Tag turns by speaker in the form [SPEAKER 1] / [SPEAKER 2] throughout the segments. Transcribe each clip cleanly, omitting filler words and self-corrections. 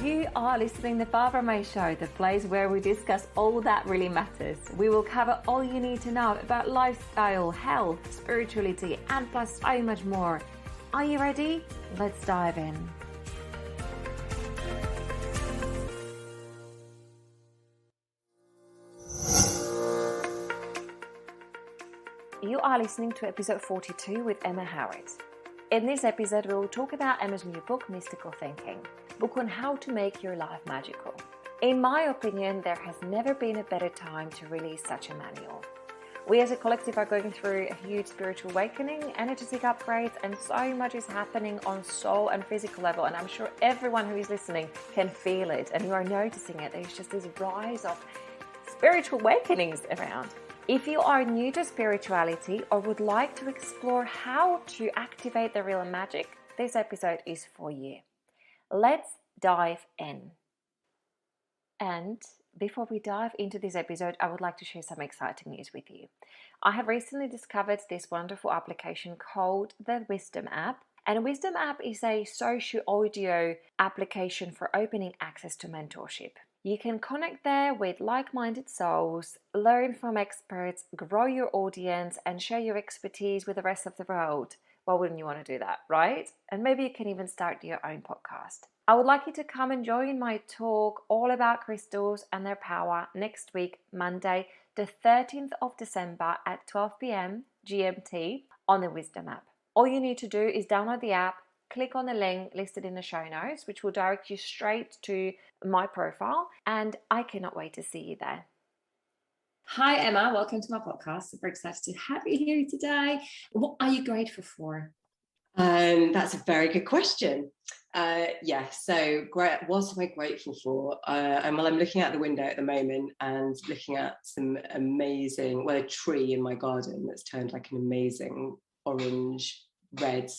[SPEAKER 1] You are listening to the Barbara May Show, the place where we discuss all that really matters. We will cover all you need to know about lifestyle, health, spirituality, and plus so much more. Are you ready? Let's dive in. You are listening to episode 42 with Emma Howarth. In this episode, we will talk about Emma's new book, Mystical Thinking, book on how to make your life magical. In my opinion, there has never been a better time to release such a manual. We as a collective are going through a huge spiritual awakening, energetic upgrades, and so much is happening on soul and physical level. And I'm sure everyone who is listening can feel it, and you are noticing it. There's just this rise of spiritual awakenings around. If you are new to spirituality or would like to explore how to activate the real magic, this episode is for you. Let's dive in. And before we dive into this episode, I would like to share some exciting news with you. I have recently discovered this wonderful application called the Wisdom app. And Wisdom app is a social audio application for opening access to mentorship. You can connect there with like-minded souls, learn from experts, grow your audience, and share your expertise with the rest of the world. Why wouldn't you want to do that, right? And maybe you can even start your own podcast. I would like you to come and join my talk all about crystals and their power next week, Monday, the 13th of December at 12 p.m. GMT on the Wisdom app. All you need to do is download the app, click on the link listed in the show notes, which will direct you straight to my profile, and I cannot wait to see you there. Hi, Emma. Welcome to my podcast. Super excited to have you here today. What are you grateful for?
[SPEAKER 2] That's a very good question. So great. What am I grateful for? I'm looking out the window at the moment and looking at some amazing, a tree in my garden that's turned like an amazing orange, red,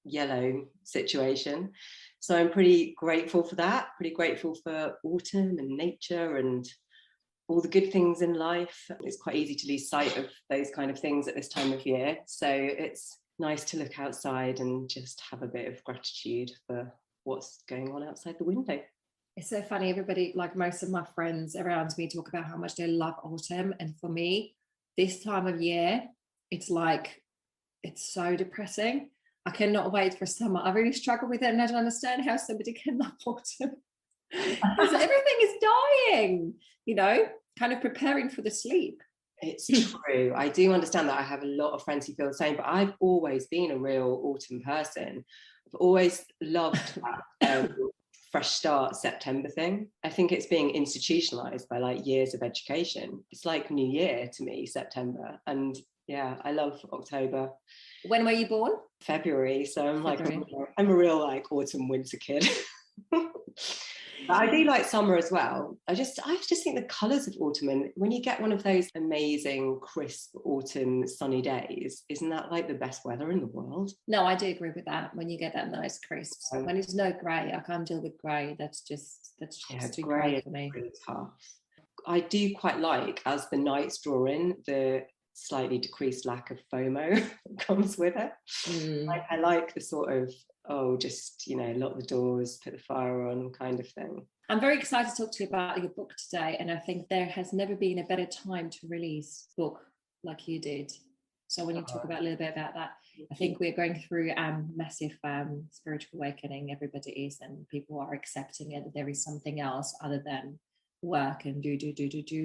[SPEAKER 2] yellow situation. So I'm pretty grateful for that, pretty grateful for autumn and nature and all the good things in life. It's quite easy to lose sight of those kind of things at this time of year. So it's nice to look outside and just have a bit of gratitude for what's going on outside the window.
[SPEAKER 1] It's so funny. Everybody, like most of my friends around me, talk about how much they love autumn. And for me, this time of year, it's so depressing. I cannot wait for summer. I really struggle with it, and I don't understand how somebody can love autumn. Because everything is dying, kind of preparing for the sleep.
[SPEAKER 2] It's true. I do understand that. I have a lot of friends who feel the same, but I've always been a real autumn person. I've always loved that fresh start September thing. I think it's being institutionalized by like years of education. It's like New Year to me, September. And yeah, I love October.
[SPEAKER 1] When were you born?
[SPEAKER 2] February. So I'm a real like autumn winter kid. But I do like summer as well. I just think the colours of autumn, and when you get one of those amazing crisp autumn sunny days, isn't that like the best weather in the world?
[SPEAKER 1] No, I do agree with that. When you get that nice crisp, when it's no grey, I can't deal with grey. That's just too grey for me.
[SPEAKER 2] Really tough. I do quite like, as the nights draw in, the slightly decreased lack of FOMO that comes with it. I like the sort of lock the doors, put the fire on kind of thing.
[SPEAKER 1] I'm very excited to talk to you about your book today, and I think there has never been a better time to release a book like you did. So when you talk about a little bit about that, I think we're going through a massive spiritual awakening. Everybody is, and people are accepting it, that there is something else other than work and do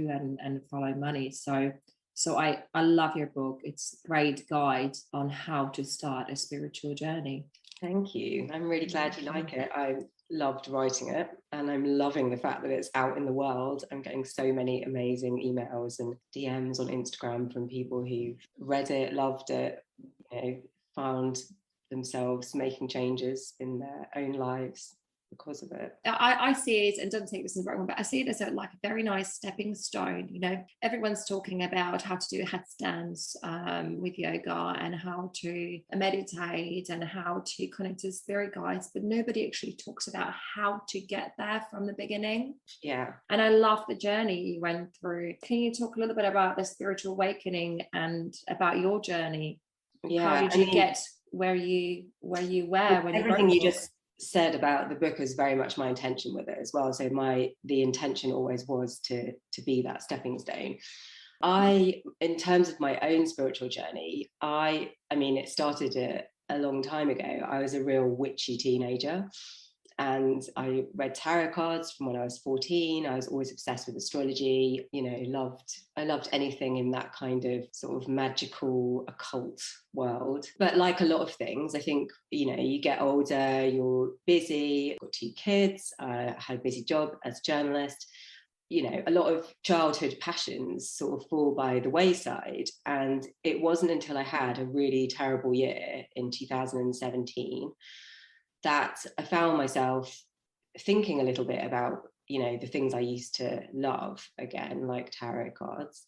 [SPEAKER 1] and follow money. So I love your book. It's a great guide on how to start a spiritual journey.
[SPEAKER 2] Thank you. I'm really glad you like it. I loved writing it, and I'm loving the fact that it's out in the world. I'm getting so many amazing emails and DMs on Instagram from people who've read it, loved it, found themselves making changes in their own lives because of it.
[SPEAKER 1] I see it, and don't take this in the wrong way, but I see it as a very nice stepping stone. Everyone's talking about how to do headstands with yoga and how to meditate and how to connect to spirit guides, but nobody actually talks about how to get there from the beginning.
[SPEAKER 2] Yeah.
[SPEAKER 1] And I love the journey you went through. Can you talk a little bit about the spiritual awakening and about your journey?
[SPEAKER 2] Yeah.
[SPEAKER 1] How did you get where you were when
[SPEAKER 2] everything you just said about the book is very much my intention with it as well. So the intention always was to be that stepping stone. In terms of my own spiritual journey, I mean, it started a long time ago. I was a real witchy teenager, and I read tarot cards from when I was 14. I was always obsessed with astrology, I loved anything in that kind of sort of magical occult world. But like a lot of things, I think, you get older, you're busy. I've got 2 kids, I had a busy job as a journalist. A lot of childhood passions sort of fall by the wayside. And it wasn't until I had a really terrible year in 2017 that I found myself thinking a little bit about, the things I used to love again, like tarot cards.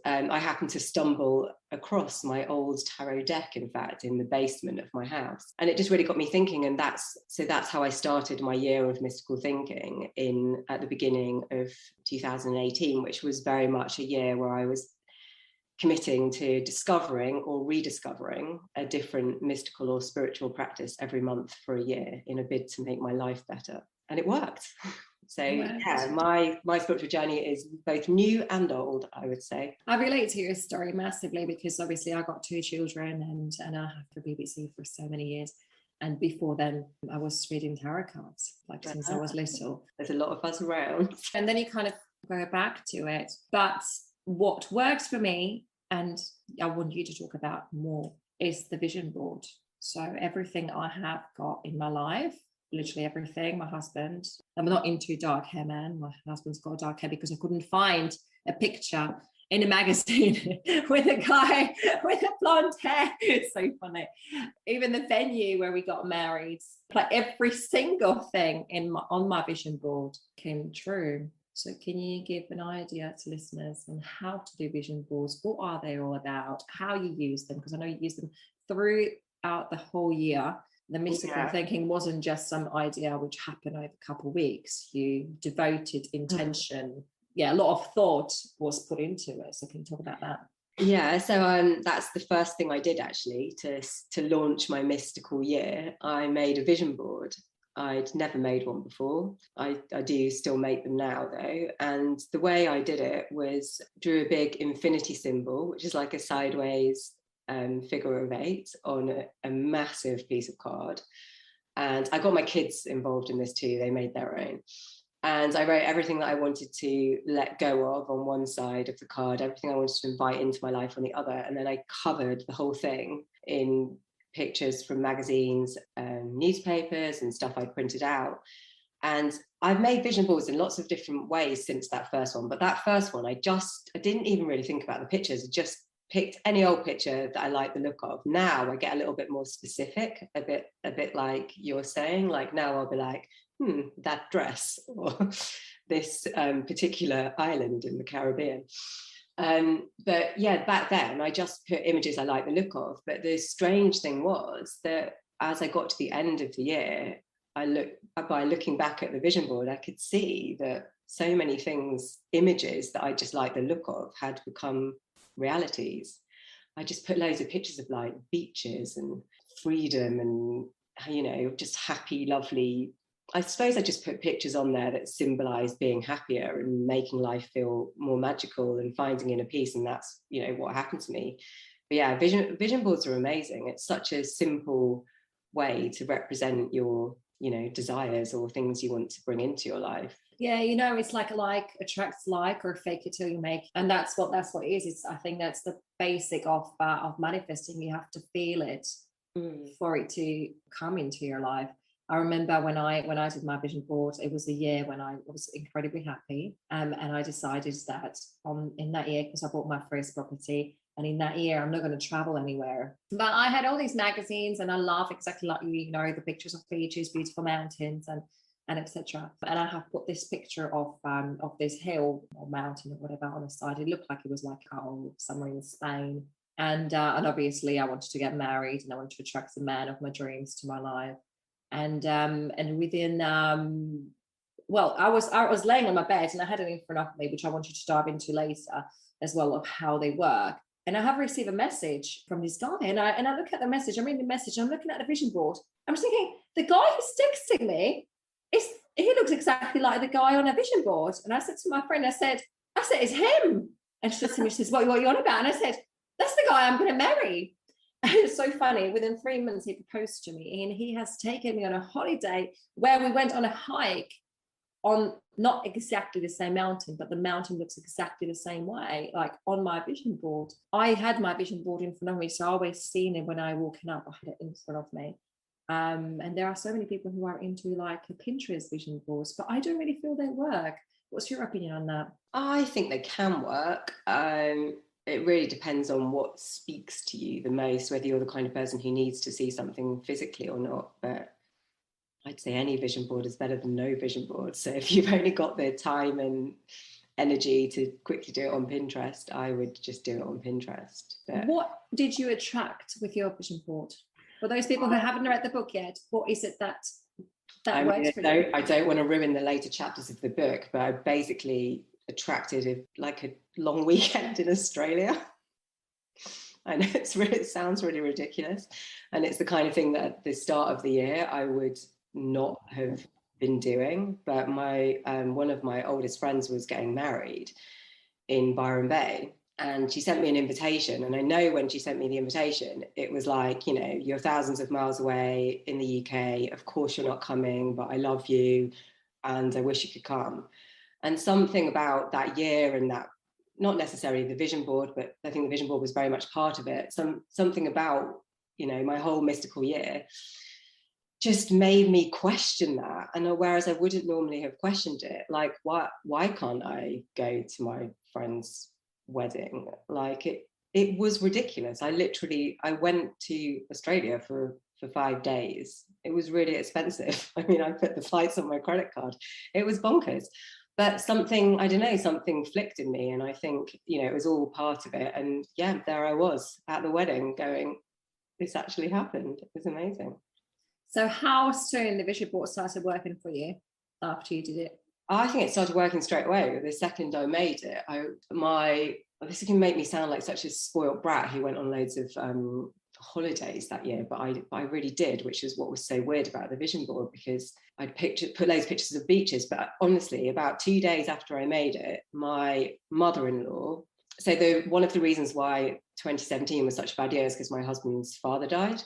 [SPEAKER 2] I happened to stumble across my old tarot deck, in fact, in the basement of my house. And it just really got me thinking. And that's how I started my year of mystical thinking at the beginning of 2018, which was very much a year where I was committing to discovering or rediscovering a different mystical or spiritual practice every month for a year in a bid to make my life better. And it worked. So yeah, my spiritual journey is both new and old, I would say.
[SPEAKER 1] I relate to your story massively, because obviously I got 2 children and I have for BBC for so many years. And before then, I was reading tarot cards, since I was little.
[SPEAKER 2] There's a lot of us around.
[SPEAKER 1] And then you kind of go back to it. But what works for me, and I want you to talk about more, is the vision board. So everything I have got in my life, literally everything. My husband, I'm not into dark hair, man. My husband's got dark hair because I couldn't find a picture in a magazine with a guy with a blonde hair. It's so funny. Even the venue where we got married, like every single thing on my vision board came true. So can you give an idea to listeners on how to do vision boards? What are they all about? How you use them? Because I know you use them throughout the whole year. The mystical thinking wasn't just some idea which happened over a couple of weeks. You devoted intention. A lot of thought was put into it. So can you talk about that?
[SPEAKER 2] Yeah, so that's the first thing I did actually to launch my mystical year. I made a vision board. I'd never made one before. I do still make them now though. And the way I did it was drew a big infinity symbol, which is like a sideways figure of 8 on a massive piece of card. And I got my kids involved in this too. They made their own. And I wrote everything that I wanted to let go of on one side of the card, everything I wanted to invite into my life on the other. And then I covered the whole thing in pictures from magazines, newspapers and stuff I printed out. And I've made vision boards in lots of different ways since that first one. But that first one, I didn't even really think about the pictures. I just picked any old picture that I like the look of. Now I get a little bit more specific, a bit like you're saying. Like now I'll be like, that dress, or this particular island in the Caribbean. But yeah, back then I just put images I like the look of. But the strange thing was that as I got to the end of the year, by looking back at the vision board, I could see that so many things, images that I just like the look of, had become realities. I just put loads of pictures of like beaches and freedom and just happy, lovely. I suppose I just put pictures on there that symbolize being happier and making life feel more magical and finding inner peace. And that's, what happened to me. But yeah, vision boards are amazing. It's such a simple way to represent your, desires or things you want to bring into your life.
[SPEAKER 1] Yeah, it's like attracts like, or fake it till you make. And that's what it is. I think that's the basic of manifesting. You have to feel it for it to come into your life. I remember when I did my vision board, it was a year when I was incredibly happy. And I decided that in that year, because I bought my first property, and in that year, I'm not going to travel anywhere. But I had all these magazines, and I love exactly like the pictures of beaches, beautiful mountains, and etc. And I have put this picture of this hill or mountain or whatever on the side. It looked like it was like somewhere in Spain. And obviously, I wanted to get married, and I wanted to attract the man of my dreams to my life. And within I was laying on my bed, and I had it in front of me, which I wanted to dive into later as well, of how they work.
[SPEAKER 3] And I have received a message from this guy, and I look at the message, I'm reading the message, I'm looking at the vision board. I'm thinking, the guy who's texting me, he looks exactly like the guy on a vision board. And I said to my friend, I said, it's him. And she said to me, she says, what are you on about? And I said, that's the guy I'm going to marry. And it's so funny. Within 3 months, he proposed to me, and he has taken me on a holiday where we went on a hike on not exactly the same mountain, but the mountain looks exactly the same way, like on my vision board. I had my vision board in front of me, so I always seen it when I walking up. I had it in front of me. And there are so many people who are into like a Pinterest vision boards, but I don't really feel they work. What's your opinion on that?
[SPEAKER 2] I think they can work. It really depends on what speaks to you the most, whether you're the kind of person who needs to see something physically or not. But I'd say any vision board is better than no vision board. So if you've only got the time and energy to quickly do it on Pinterest, I would just do it on Pinterest. But
[SPEAKER 3] what did you attract with your vision board? For those people who haven't read the book yet, what is it that works for you?
[SPEAKER 2] I don't want to ruin the later chapters of the book, but I basically attracted a long weekend in Australia. I know it sounds really ridiculous, and it's the kind of thing that at the start of the year I would not have been doing. But my one of my oldest friends was getting married in Byron Bay, and she sent me an invitation. And I know when she sent me the invitation, it was like, you're thousands of miles away in the UK. Of course you're not coming, but I love you and I wish you could come. And something about that year, and that, not necessarily the vision board, but I think the vision board was very much part of it. Something about, my whole mystical year just made me question that. And whereas I wouldn't normally have questioned it, like, why can't I go to my friend's wedding? Like, it was ridiculous. I went to Australia for 5 days. It was really expensive. I mean, I put the flights on my credit card. It was bonkers. But something flicked in me, and I think, it was all part of it. And yeah, there I was at the wedding going, this actually happened. It was amazing.
[SPEAKER 3] So how soon the vision board started working for you after you did it?
[SPEAKER 2] I think it started working straight away. The second I made it, this can make me sound like such a spoiled brat who went on loads of holidays that year, but I really did, which is what was so weird about the vision board, because I'd put loads of pictures of beaches. But honestly, about 2 days after I made it, my mother-in-law, one of the reasons why 2017 was such a bad year is because my husband's father died.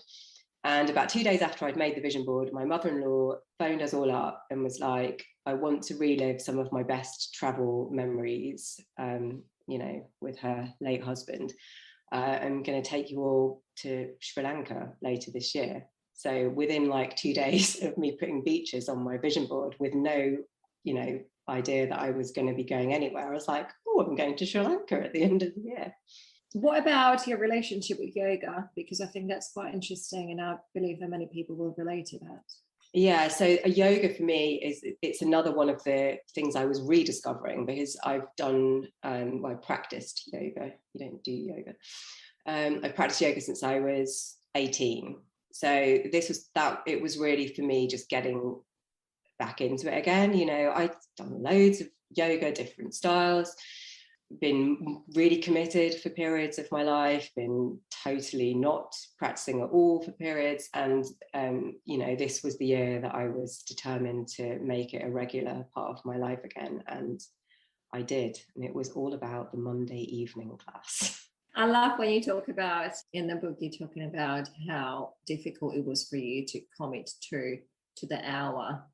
[SPEAKER 2] And about 2 days after I'd made the vision board, my mother-in-law phoned us all up and was like, I want to relive some of my best travel memories, with her late husband. I'm going to take you all to Sri Lanka later this year. So within like 2 days of me putting beaches on my vision board with no, idea that I was going to be going anywhere, I was like, oh, I'm going to Sri Lanka at the end of the year.
[SPEAKER 3] What about your relationship with yoga? Because I think that's quite interesting, and I believe that many people will relate to that.
[SPEAKER 2] Yeah, so yoga for me it's another one of the things I was rediscovering, because I've done, I practiced yoga. You don't do yoga. I've practiced yoga since I was 18. So it was really for me just getting back into it again. I'd done loads of yoga, different styles, been really committed for periods of my life, been totally not practicing at all for periods. And, this was the year that I was determined to make it a regular part of my life again. And I did. And it was all about the Monday evening class.
[SPEAKER 3] I love when you talk about, in the book, you're talking about how difficult it was for you to commit to the hour,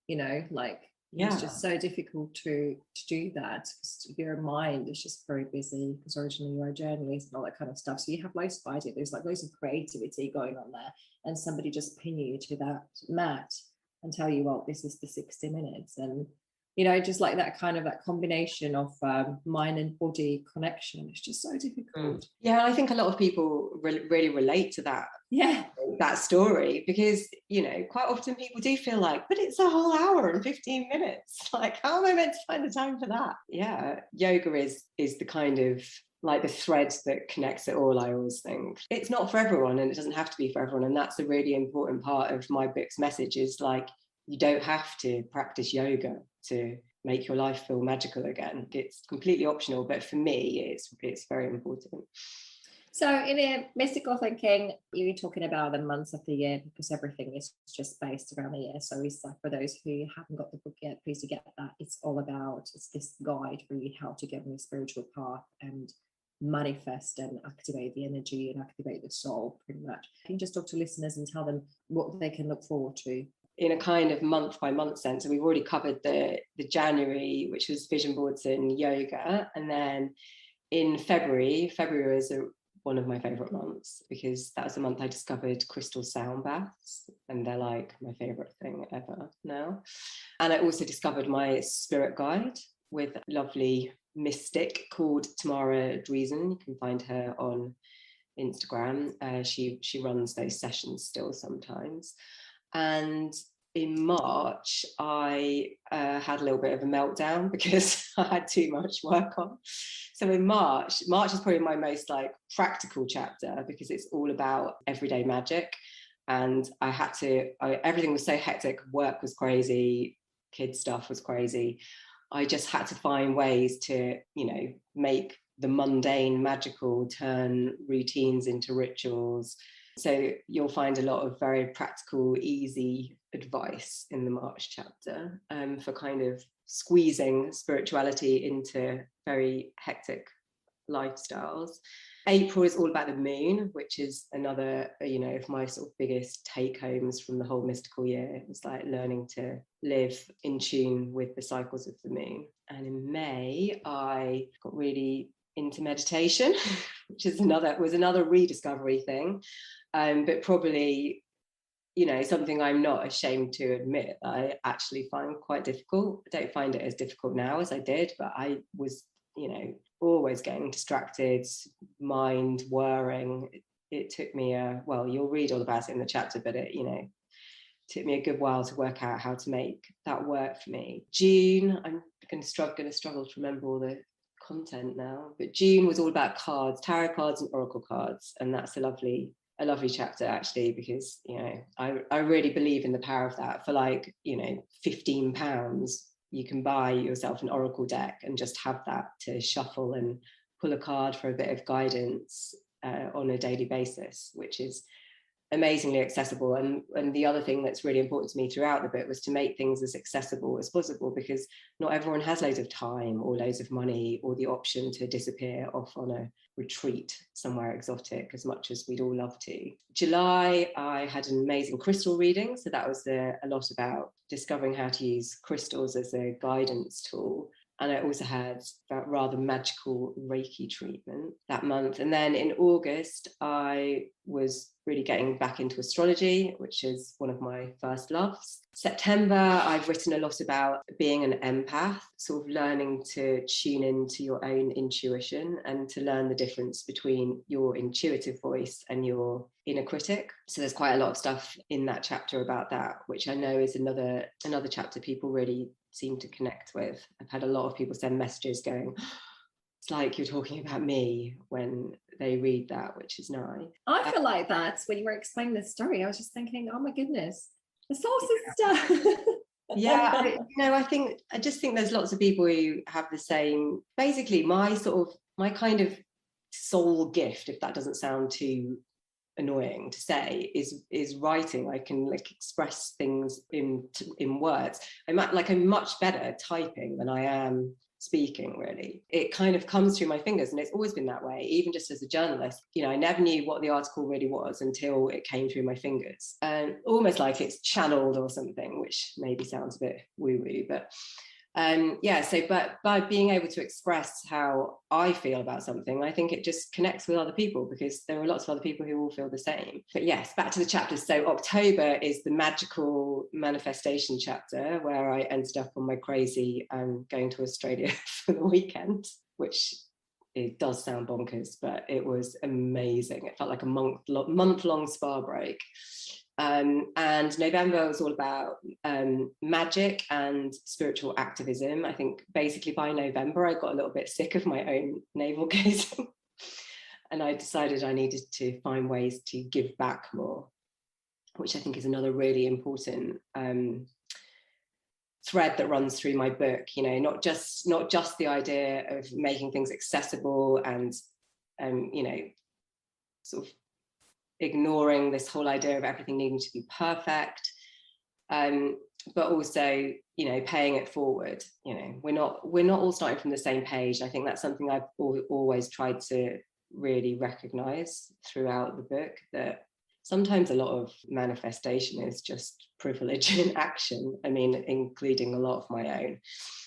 [SPEAKER 3] It's just so difficult to do that, because your mind is just very busy, because originally you're a journalist and all that kind of stuff. So you have loads of ideas, there's like loads of creativity going on there, and somebody just pin you to that mat and tell you, well, this is the 60 minutes. And just like that kind of that combination of mind and body connection, it's just so difficult.
[SPEAKER 2] Yeah, I think a lot of people really relate to that.
[SPEAKER 3] Yeah,
[SPEAKER 2] that story, because quite often people do feel like, but it's a whole hour and 15 minutes. Like, how am I meant to find the time for that? Yeah, yoga is the kind of like the thread that connects it all. I always think it's not for everyone, and it doesn't have to be for everyone. And that's a really important part of my book's message, is like, you don't have to practice yoga to make your life feel magical again. It's completely optional, but for me, it's very important.
[SPEAKER 3] So in a mystical thinking, you're talking about the months of the year because everything is just based around the year. So it's like for those who haven't got the book yet, please to get that. It's all about, it's this guide really how to get on a spiritual path and manifest and activate the energy and activate the soul pretty much. Can you just talk to listeners and tell them what they can look forward to?
[SPEAKER 2] In a kind of month by month sense. And we've already covered the January, which was vision boards and yoga. And then in February is one of my favorite months because that was the month I discovered crystal sound baths, and they're like my favorite thing ever now. And I also discovered my spirit guide with a lovely mystic called Tamara Driesen. You can find her on Instagram. She runs those sessions still sometimes. And in March, I had a little bit of a meltdown because I had too much work on. So in March is probably my most like practical chapter because it's all about everyday magic. And everything was so hectic. Work was crazy. Kids stuff was crazy. I just had to find ways to, make the mundane magical, turn routines into rituals. So you'll find a lot of very practical, easy advice in the March chapter for kind of squeezing spirituality into very hectic lifestyles. April is all about the moon, which is another, of my sort of biggest take homes from the whole mystical year. It's like learning to live in tune with the cycles of the moon. And in May, I got really into meditation, which was another rediscovery thing. But probably, something I'm not ashamed to admit I actually find quite difficult. I don't find it as difficult now as I did, but I was, always getting distracted, mind whirring. It took me you'll read all about it in the chapter, but it, took me a good while to work out how to make that work for me. June, I'm going to struggle to remember all the content now, but June was all about cards, tarot cards and oracle cards, and that's a lovely chapter actually, because I really believe in the power of that. For like £15 you can buy yourself an oracle deck and just have that to shuffle and pull a card for a bit of guidance on a daily basis, which is amazingly accessible. And the other thing that's really important to me throughout the book was to make things as accessible as possible, because not everyone has loads of time or loads of money or the option to disappear off on a retreat somewhere exotic as much as we'd all love to. July, I had an amazing crystal reading, so that was a lot about discovering how to use crystals as a guidance tool. And I also had that rather magical Reiki treatment that month. And then in August, I was really getting back into astrology, which is one of my first loves. September, I've written a lot about being an empath, sort of learning to tune into your own intuition and to learn the difference between your intuitive voice and your inner critic. So there's quite a lot of stuff in that chapter about that, which I know is another chapter people really seem to connect with. I've had a lot of people send messages going, it's like you're talking about me when they read that, which is nice.
[SPEAKER 3] I feel like that when you were explaining the story, I was just thinking, oh my goodness, the soul sister.
[SPEAKER 2] Yeah, I just think there's lots of people who have the same, basically my kind of soul gift, if that doesn't sound too annoying to say, is writing. I can express things in words. I'm much better at typing than I am speaking, really. It kind of comes through my fingers, and it's always been that way, even just as a journalist. I never knew what the article really was until it came through my fingers, and almost like it's channeled or something, which maybe sounds a bit woo-woo, but but by being able to express how I feel about something, I think it just connects with other people, because there are lots of other people who all feel the same. But yes, back to the chapters. So October is the magical manifestation chapter, where I ended up on my crazy going to Australia for the weekend, which it does sound bonkers, but it was amazing. It felt like a month-long spa break. And November was all about magic and spiritual activism. I think basically by November I got a little bit sick of my own navel gazing and I decided I needed to find ways to give back more, which I think is another really important thread that runs through my book. Not just the idea of making things accessible and sort of ignoring this whole idea of everything needing to be perfect, but also, you know, paying it forward. You know, we're not all starting from the same page. I think that's something I've always tried to really recognize throughout the book, that sometimes a lot of manifestation is just privilege in action. I mean, including a lot of my own.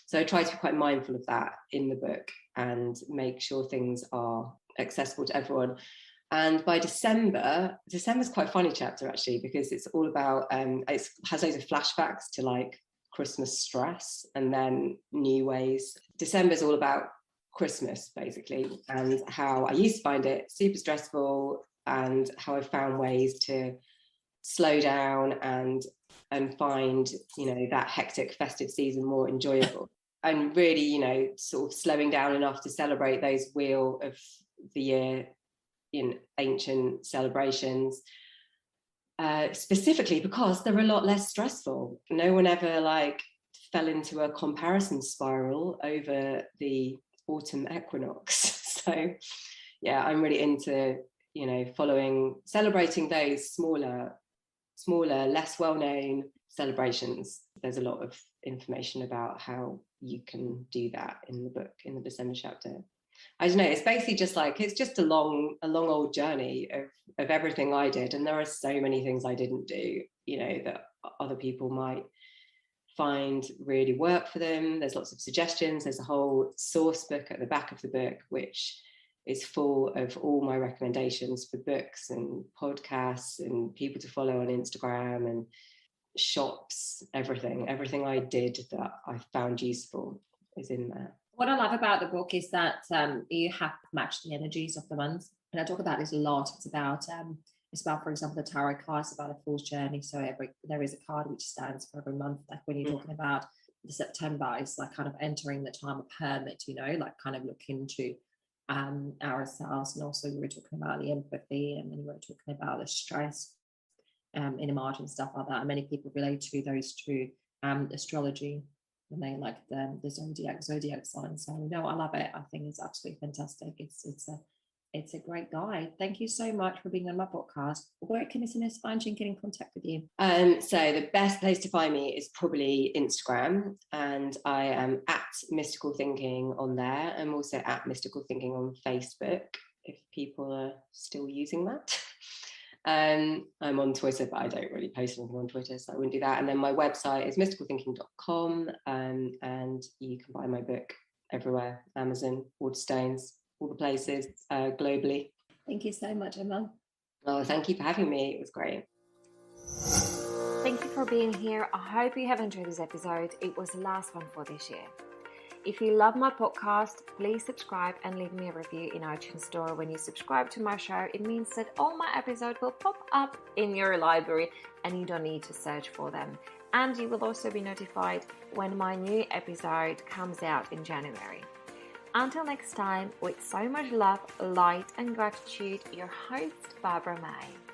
[SPEAKER 2] So I try to be quite mindful of that in the book and make sure things are accessible to everyone. And by December's quite a funny chapter, actually, because it's all about, it has loads of flashbacks to like Christmas stress and then new ways. December's all about Christmas, basically, and how I used to find it super stressful, and how I found ways to slow down and find, you know, that hectic festive season more enjoyable, and really, you know, sort of slowing down enough to celebrate those wheel of the year in ancient celebrations, specifically because they're a lot less stressful. No one ever like fell into a comparison spiral over the autumn equinox. So yeah, I'm really into, you know, celebrating those smaller, less well-known celebrations. There's a lot of information about how you can do that in the book, in the December chapter. I don't know, it's basically just like, it's just a long old journey of everything I did. And there are so many things I didn't do, you know, that other people might find really work for them. There's lots of suggestions. There's a whole source book at the back of the book, which is full of all my recommendations for books and podcasts and people to follow on Instagram and shops. Everything I did that I found useful is in there.
[SPEAKER 3] What I love about the book is that you have matched the energies of the months, and I talk about this a lot. It's about, for example, the tarot cards, about a fool's journey. So there is a card which stands for every month. Like when you're talking about the September, it's like kind of entering the time of hermit, you know, like kind of look into ourselves. And also we were talking about the empathy, and then we were talking about the stress in March and stuff like that. And many people relate to those two, astrology, and they like the zodiac sign. So no, I love it. I think it's absolutely fantastic. It's a great guide. Thank you so much for being on my podcast. Where can listeners find you and get in contact with you?
[SPEAKER 2] So the best place to find me is probably Instagram, and I am at Mystical Thinking on there. I'm also at Mystical Thinking on Facebook, if people are still using that. I'm on Twitter, but I don't really post anything on Twitter, so I wouldn't do that. And then my website is mysticalthinking.com, and you can buy my book everywhere: Amazon, Waterstones, all the places, globally.
[SPEAKER 3] Thank you so much, Emma.
[SPEAKER 2] Oh, thank you for having me. It was great.
[SPEAKER 1] Thank you for being here. I hope you have enjoyed this episode. It was the last one for this year. If you love my podcast, please subscribe and leave me a review in iTunes Store. When you subscribe to my show, it means that all my episodes will pop up in your library and you don't need to search for them. And you will also be notified when my new episode comes out in January. Until next time, with so much love, light and gratitude, your host, Barbara May.